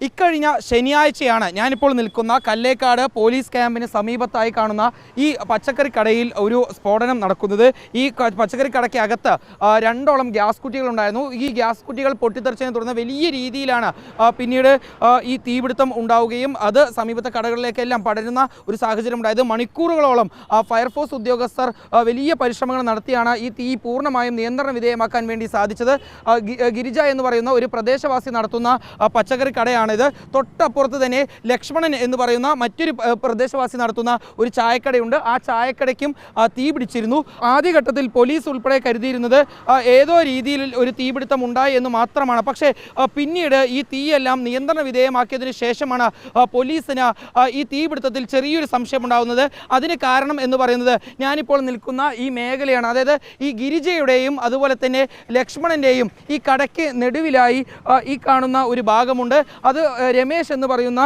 ഇക്കഴിഞ്ഞ ശനിയാഴ്ചയാണ് ഞാനിപ്പോൾ നിൽക്കുന്ന കല്ലേക്കാട് പോലീസ് ക്യാമ്പിന് സമീപത്തായി കാണുന്ന ഈ പച്ചക്കറി കടയിൽ ഒരു സ്ഫോടനം നടക്കുന്നത്. ഈ പച്ചക്കറി കടയ്ക്ക് അകത്ത് രണ്ടോളം ഗ്യാസ് കുറ്റികളുണ്ടായിരുന്നു. ഈ ഗ്യാസ് കുറ്റികൾ പൊട്ടിത്തെറിച്ചതിനെ തുടർന്ന് വലിയ രീതിയിലാണ് പിന്നീട് ഈ തീപിടുത്തം ഉണ്ടാവുകയും അത് സമീപത്തെ കടകളിലേക്കെല്ലാം പടരുന്ന ഒരു സാഹചര്യം ഉണ്ടായത്. മണിക്കൂറുകളോളം ഫയർഫോഴ്സ് ഉദ്യോഗസ്ഥർ വലിയ പരിശ്രമങ്ങൾ നടത്തിയാണ് ഈ തീ പൂർണ്ണമായും നിയന്ത്രണ വിധേയമാക്കാൻ വേണ്ടി സാധിച്ചത്. ഗിരിജ എന്ന് പറയുന്ന ഒരു പ്രദേശവാസി നടത്തുന്ന പച്ചക്കറി കടയാണിത്. തൊട്ടപ്പുറത്ത് തന്നെ ലക്ഷ്മണൻ എന്ന് പറയുന്ന മറ്റൊരു പ്രദേശവാസി നടത്തുന്ന ഒരു ചായക്കടയുണ്ട്. ആ ചായക്കടയ്ക്കും തീ പിടിച്ചിരുന്നു. ആദ്യഘട്ടത്തിൽ പോലീസ് ഉൾപ്പെടെ കരുതിയിരുന്നത് ഏതോ രീതിയിൽ ഒരു തീപിടുത്തം ഉണ്ടായി എന്ന് മാത്രമാണ്. പക്ഷേ പിന്നീട് ഈ തീയെല്ലാം നിയന്ത്രണ വിധേയമാക്കിയതിന് ശേഷമാണ് പോലീസിന് ഈ തീപിടുത്തത്തിൽ ചെറിയൊരു സംശയം ഉണ്ടാകുന്നത്. അതിന് കാരണം എന്ന് പറയുന്നത് ഞാനിപ്പോൾ നിൽക്കുന്ന ഈ മേഖലയാണ്. അതായത് ഈ ഗിരിജയുടെയും അതുപോലെ തന്നെ ലക്ഷ്മണൻ്റെയും ഈ കടയ്ക്ക് നെടുവിലായി ഈ കാണുന്ന ഒരു ഭാഗമുണ്ട്. അത് രമേശ് എന്ന് പറയുന്ന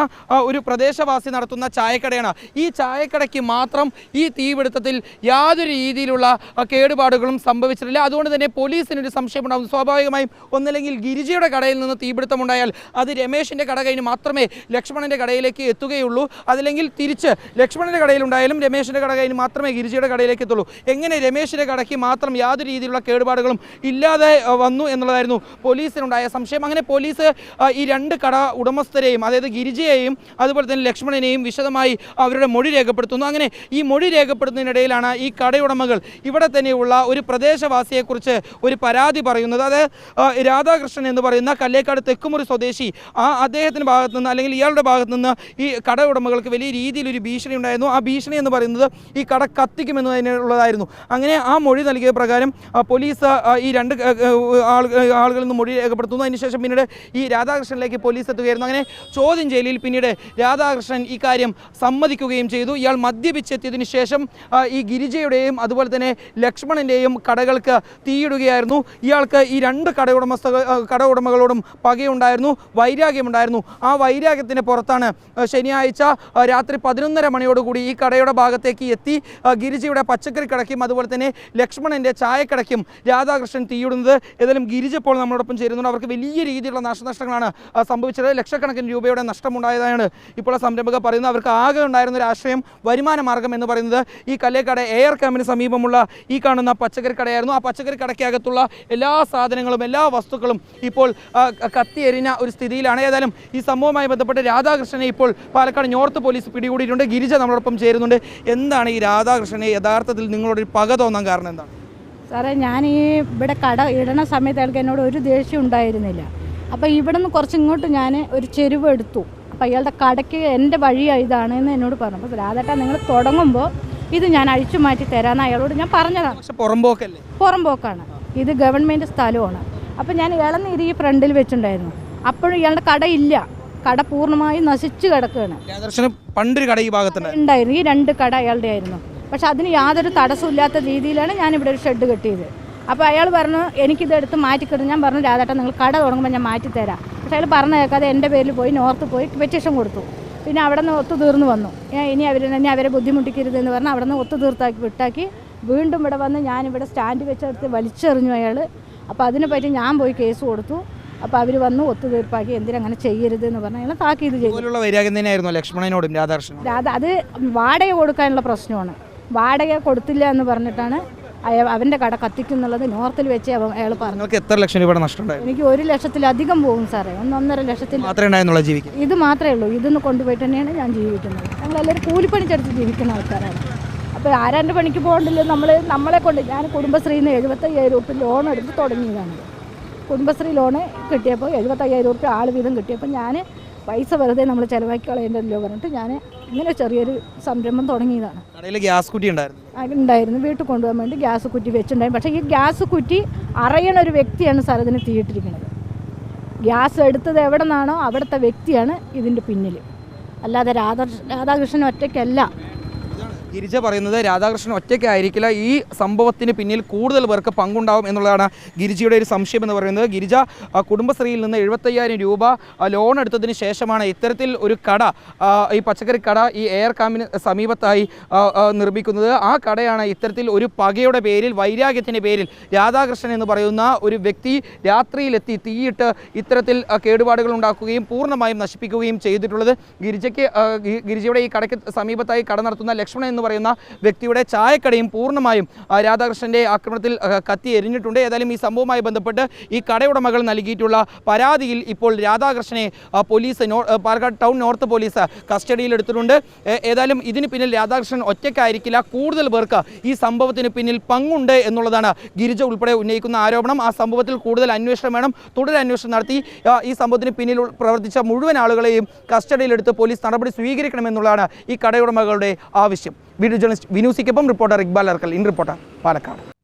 ഒരു പ്രദേശവാസി നടത്തുന്ന ചായക്കടയാണ്. ഈ ചായക്കടയ്ക്ക് മാത്രം ഈ തീപിടുത്തത്തിൽ യാതൊരു രീതിയിലുള്ള കേടുപാടുകളും സംഭവിച്ചിട്ടില്ല. അതുകൊണ്ട് തന്നെ പോലീസിനൊരു സംശയമുണ്ടാകും. സ്വാഭാവികമായും ഒന്നില്ലെങ്കിൽ ഗിരിജയുടെ കടയിൽ നിന്ന് തീപിടുത്തമുണ്ടായാൽ അത് രമേശിൻ്റെ കട കഴിഞ്ഞ് മാത്രമേ ലക്ഷ്മണൻ്റെ കടയിലേക്ക് എത്തുകയുള്ളൂ. അതല്ലെങ്കിൽ തിരിച്ച് ലക്ഷ്മണൻ്റെ കടയിലുണ്ടായാലും രമേശിൻ്റെ കട കഴിഞ്ഞ് മാത്രമേ ഗിരിജയുടെ കടയിലേക്ക് എത്തുള്ളൂ. എങ്ങനെ രമേശിൻ്റെ കടയ്ക്ക് മാത്രം യാതൊരു രീതിയിലുള്ള കേടുപാടുകളും ഇല്ലാതെ വന്നു എന്നുള്ളതായിരുന്നു പോലീസിനുണ്ടായ സംശയം. അങ്ങനെ പോലീസ് ഈ രണ്ട് കട ഉടമസ്ഥരെയും അതായത് ഗിരിജയെയും അതുപോലെ തന്നെ ലക്ഷ്മണനെയും വിശദമായി അവരുടെ മൊഴി രേഖപ്പെടുത്തുന്നു. അങ്ങനെ ഈ മൊഴി രേഖപ്പെടുത്തുന്നതിനിടയിലാണ് ഈ കടയുടമകൾ ഇവിടെ തന്നെയുള്ള ഒരു പ്രദേശവാസിയെക്കുറിച്ച് ഒരു പരാതി പറയുന്നത്. അത് രാധാകൃഷ്ണൻ എന്ന് പറയുന്ന കല്ലേക്കാട് തെക്കുമുറി സ്വദേശി അദ്ദേഹത്തിൻ്റെ ഭാഗത്തു നിന്ന് അല്ലെങ്കിൽ ഇയാളുടെ ഭാഗത്തു നിന്ന് ഈ കട ഉടമകൾക്ക് വലിയ രീതിയിലൊരു ഭീഷണി ഉണ്ടായിരുന്നു. ആ ഭീഷണി എന്ന് പറയുന്നത് ഈ കട കത്തിക്കുമെന്നതിനുള്ളതായിരുന്നു. അങ്ങനെ ആ മൊഴി നൽകിയ പ്രകാരം പോലീസ് ഈ രണ്ട് ആളുകളിൽ നിന്ന് മൊഴി രേഖപ്പെടുത്തുന്നു. അതിനുശേഷം പിന്നീട് ഈ രാധാകൃഷ്ണനിലേക്ക് പോലീസ് എത്തുകയായിരുന്നു. അങ്ങനെ ചോദ്യം ചെയ്യലിൽ പിന്നീട് രാധാകൃഷ്ണൻ ഈ കാര്യം സമ്മതിക്കുകയും ചെയ്തു. ഇയാൾ മദ്യപിച്ചെത്തിയതിനു ശേഷം ഈ ഗിരിജയുടെയും അതുപോലെ തന്നെ ലക്ഷ്മണൻ്റെയും കടകൾക്ക് തീയിടുകയായിരുന്നു. ഇയാൾക്ക് ഈ രണ്ട് കട ഉടമകളോടും പകയുണ്ടായിരുന്നു, വൈരാഗ്യമുണ്ടായിരുന്നു. ആ വൈരാഗ്യത്തിൻ്റെ പുറത്താണ് ശനിയാഴ്ച രാത്രി 11:30 മണിയോടുകൂടി ഈ കടയുടെ ഭാഗത്തേക്ക് എത്തി ഗിരിജയുടെ പച്ചക്കറി കടയ്ക്കും അതുപോലെ തന്നെ ലക്ഷ്മണൻ്റെ ചായക്കടയ്ക്കും രാധാകൃഷ്ണൻ തീയിടുന്നത്. ഏതായാലും ഗിരിജ ഇപ്പോൾ നമ്മളോടൊപ്പം ചേരുന്നുണ്ട്. അവർക്ക് വലിയ രീതിയിലുള്ള നാശനഷ്ടങ്ങളാണ് സംഭവിച്ചത്. ലക്ഷക്കണക്കിന് രൂപയുടെ നഷ്ടമുണ്ടായതാണ് ഇപ്പോൾ സംരംഭകർ പറയുന്നത്. അവർക്ക് ആകെ ഉണ്ടായിരുന്ന ഒരു ആശ്രയം വരുമാന മാർഗം എന്ന് പറയുന്നത് ഈ കല്ലേക്കാട് എയർ ക്യാമ്പിന് സമീപമുള്ള ഈ കാണുന്ന പച്ചക്കറി കടയായിരുന്നു. ആ പച്ചക്കറി കടയ്ക്കകത്തുള്ള എല്ലാ സാധനങ്ങളും എല്ലാ വസ്തുക്കളും ഇപ്പോൾ കത്തിയെരിഞ്ഞ ഒരു സ്ഥിതിയിലാണ്. ഏതായാലും ഈ സംഭവവുമായി ബന്ധപ്പെട്ട് രാധാകൃഷ്ണനെ ഇപ്പോൾ പാലക്കാട് നോർത്ത് പോലീസ് പിടികൂടിയിട്ടുണ്ട്. ഗിരിജ നമ്മളോടൊപ്പം ചേരുന്നുണ്ട്. എന്താണ് ഈ രാധാകൃഷ്ണനെ യഥാർത്ഥത്തിൽ നിങ്ങളോടൊരു പക തോന്നാൻ കാരണം എന്താണ്? സാറേ, ഞാൻ ഈ ഇവിടെ കട ഇടണ സമയത്ത് അയാൾക്ക് എന്നോട് ഒരു ദേഷ്യം ഉണ്ടായിരുന്നില്ല. അപ്പോൾ ഇവിടെ നിന്ന് കുറച്ച് ഇങ്ങോട്ട് ഞാൻ ഒരു ചെരുവ് എടുത്തു. അപ്പോൾ അയാളുടെ കടയ്ക്ക് എൻ്റെ വഴിയാണ് ഇതാണെന്ന് എന്നോട് പറഞ്ഞു. അപ്പോൾ രാധേട്ടാ, നിങ്ങൾ തുടങ്ങുമ്പോൾ ഇത് ഞാൻ അഴിച്ചു മാറ്റി തരാമെന്ന് അയാളോട് ഞാൻ പറഞ്ഞതാണ്. പുറംപോക്കാണ്, ഇത് ഗവൺമെൻറ് സ്ഥലമാണ്. അപ്പോൾ ഞാൻ ഇളനീര് ഈ ഫ്രണ്ടിൽ വെച്ചിട്ടുണ്ടായിരുന്നു. അപ്പോഴും ഇയാളുടെ കടയില്ല, കട പൂർണ്ണമായും നശിച്ചു കിടക്കുകയാണ്. ഉണ്ടായിരുന്നു, ഈ രണ്ട് കട അയാളുടെ ആയിരുന്നു. പക്ഷെ അതിന് യാതൊരു തടസ്സമില്ലാത്ത രീതിയിലാണ് ഞാനിവിടെ ഒരു ഷെഡ് കെട്ടിയത്. അപ്പോൾ അയാൾ പറഞ്ഞു എനിക്കിത് എടുത്ത് മാറ്റിക്കിടും. ഞാൻ പറഞ്ഞു രാധേട്ടാ, നിങ്ങൾ കട തുടങ്ങുമ്പോൾ ഞാൻ മാറ്റിത്തരാം. പക്ഷേ അയാൾ പറഞ്ഞു കേൾക്കാതെ എൻ്റെ പേരിൽ പോയി നോർത്ത് പോയി പെറ്റീഷൻ കൊടുത്തു. പിന്നെ അവിടെ നിന്ന് ഒത്തുതീർന്ന് വന്നു. ഇനി അവരെ ബുദ്ധിമുട്ടിക്കരുതെന്ന് പറഞ്ഞ് അവിടെ നിന്ന് ഒത്തുതീർത്താക്കി വിട്ടാക്കി വീണ്ടും ഇവിടെ വന്ന് ഞാനിവിടെ സ്റ്റാൻഡ് വെച്ചെടുത്ത് വലിച്ചെറിഞ്ഞു അയാൾ. അപ്പോൾ അതിനെ പറ്റി ഞാൻ പോയി കേസ് കൊടുത്തു. അപ്പോൾ അവർ വന്ന് ഒത്തുതീർപ്പാക്കി എന്തിനങ്ങനെ ചെയ്യരുതെന്ന് പറഞ്ഞാൽ അയാൾ താക്കീത് ചെയ്തു. ലക്ഷ്മണനോടും അത് വാടക കൊടുക്കാനുള്ള പ്രശ്നമാണ്. വാടക കൊടുത്തില്ല എന്ന് പറഞ്ഞിട്ടാണ് അവൻ്റെ കട കത്തിക്കുന്നുള്ളത് നോർത്തിൽ വെച്ച് അയാൾ പറഞ്ഞു. എത്ര ലക്ഷം രൂപ നഷ്ടം? എനിക്ക് 1 ലക്ഷത്തിലധികം പോകും സാറേ. 1.5 ലക്ഷത്തിൽ ഇത് മാത്രമേ ഉള്ളൂ. ഇതൊന്ന് കൊണ്ടുപോയിട്ട് തന്നെയാണ് ഞാൻ ജീവിക്കുന്നത്. ഞങ്ങളെല്ലാവരും കൂലിപ്പണിച്ചെടുത്ത് ജീവിക്കുന്ന ആൾക്കാരാണ്. അപ്പോൾ ആരാൻ്റെ പണിക്ക് പോകണ്ടല്ലോ. നമ്മളെ കൊണ്ട് ഞാൻ കുടുംബശ്രീയിൽ നിന്ന് 75,000 രൂപ ലോൺ എടുത്ത് തുടങ്ങിയതാണ്. കുടുംബശ്രീ ലോണ് കിട്ടിയപ്പോൾ 75,000 രൂപ ആൾ വീതം കിട്ടിയപ്പോൾ ഞാൻ പൈസ വെറുതെ നമ്മൾ ചിലവാക്കി കളയേണ്ടല്ലോ പറഞ്ഞിട്ട് ഞാൻ ഇങ്ങനെ ചെറിയൊരു സംരംഭം തുടങ്ങിയതാണ്. ഉണ്ടായിരുന്നു, വീട്ടിൽ കൊണ്ടുപോകാൻ വേണ്ടി ഗ്യാസ് കുറ്റി വെച്ചിട്ടുണ്ടായിരുന്നു. പക്ഷേ ഈ ഗ്യാസ് കുറ്റി അറിയണ ഒരു വ്യക്തിയാണ് സാർ ഇതിന് തീയിട്ടിരിക്കുന്നത്. ഗ്യാസ് എടുത്തത് എവിടെ നിന്നാണോ അവിടുത്തെ വ്യക്തിയാണ് ഇതിൻ്റെ പിന്നിൽ, അല്ലാതെ രാധാകൃഷ്ണൻ ഒറ്റയ്ക്കല്ല. ഗിരിജ പറയുന്നത് രാധാകൃഷ്ണൻ ഒറ്റയ്ക്കായിരിക്കില്ല, ഈ സംഭവത്തിന് പിന്നിൽ കൂടുതൽ പേർക്ക് പങ്കുണ്ടാവും എന്നുള്ളതാണ് ഗിരിജയുടെ ഒരു സംശയം എന്ന് പറയുന്നത്. ഗിരിജ കുടുംബശ്രീയിൽ നിന്ന് 75,000 രൂപ ലോൺ എടുത്തതിന് ശേഷമാണ് ഇത്തരത്തിൽ ഒരു കട, ഈ പച്ചക്കറി കട ഈ എയർ ക്യാമ്പിന് സമീപത്തായി നിർമ്മിക്കുന്നത്. ആ കടയാണ് ഇത്തരത്തിൽ ഒരു പകയുടെ പേരിൽ, വൈരാഗ്യത്തിൻ്റെ പേരിൽ രാധാകൃഷ്ണൻ എന്ന് പറയുന്ന ഒരു വ്യക്തി രാത്രിയിലെത്തി തീയിട്ട് ഇത്തരത്തിൽ കേടുപാടുകൾ ഉണ്ടാക്കുകയും പൂർണ്ണമായും നശിപ്പിക്കുകയും ചെയ്തിട്ടുള്ളത്. ഗിരിജയുടെ ഈ കടയ്ക്ക് സമീപത്തായി കട നടത്തുന്ന ലക്ഷ്മണൻ എന്ന് പറയുന്ന വ്യക്തിയുടെ ചായക്കടയും പൂർണ്ണമായും രാധാകൃഷ്ണൻ്റെ ആക്രമണത്തിൽ കത്തി എരിഞ്ഞിട്ടുണ്ട്. ഏതായാലും ഈ സംഭവവുമായി ബന്ധപ്പെട്ട് ഈ കടയുടമകൾ നൽകിയിട്ടുള്ള പരാതിയിൽ ഇപ്പോൾ രാധാകൃഷ്ണനെ police Palakkad town north police കസ്റ്റഡിയിലെടുത്തിട്ടുണ്ട്. ഏതായാലും ഇതിന് പിന്നിൽ രാധാകൃഷ്ണൻ ഒറ്റയ്ക്കായിരിക്കില്ല, കൂടുതൽ പേർക്ക് ഈ സംഭവത്തിന് പിന്നിൽ പങ്കുണ്ട് എന്നുള്ളതാണ് ഗിരിജ ഉൾപ്പെടെ ഉന്നയിക്കുന്ന ആരോപണം. ആ സംഭവത്തിൽ കൂടുതൽ അന്വേഷണം വേണം. തുടരന്വേഷണം നടത്തി ഈ സംഭവത്തിന് പിന്നിൽ പ്രവർത്തിച്ച മുഴുവൻ ആളുകളെയും കസ്റ്റഡിയിലെടുത്ത് പോലീസ് നടപടി സ്വീകരിക്കണമെന്നുള്ളതാണ് ഈ കടയുടമകളുടെ ആവശ്യം. വീഡിയോ ജേർണലിസ്റ്റ് വിനൂസിക്കൊപ്പം reporter Iqbal Arkal, in reporter, Palakkad.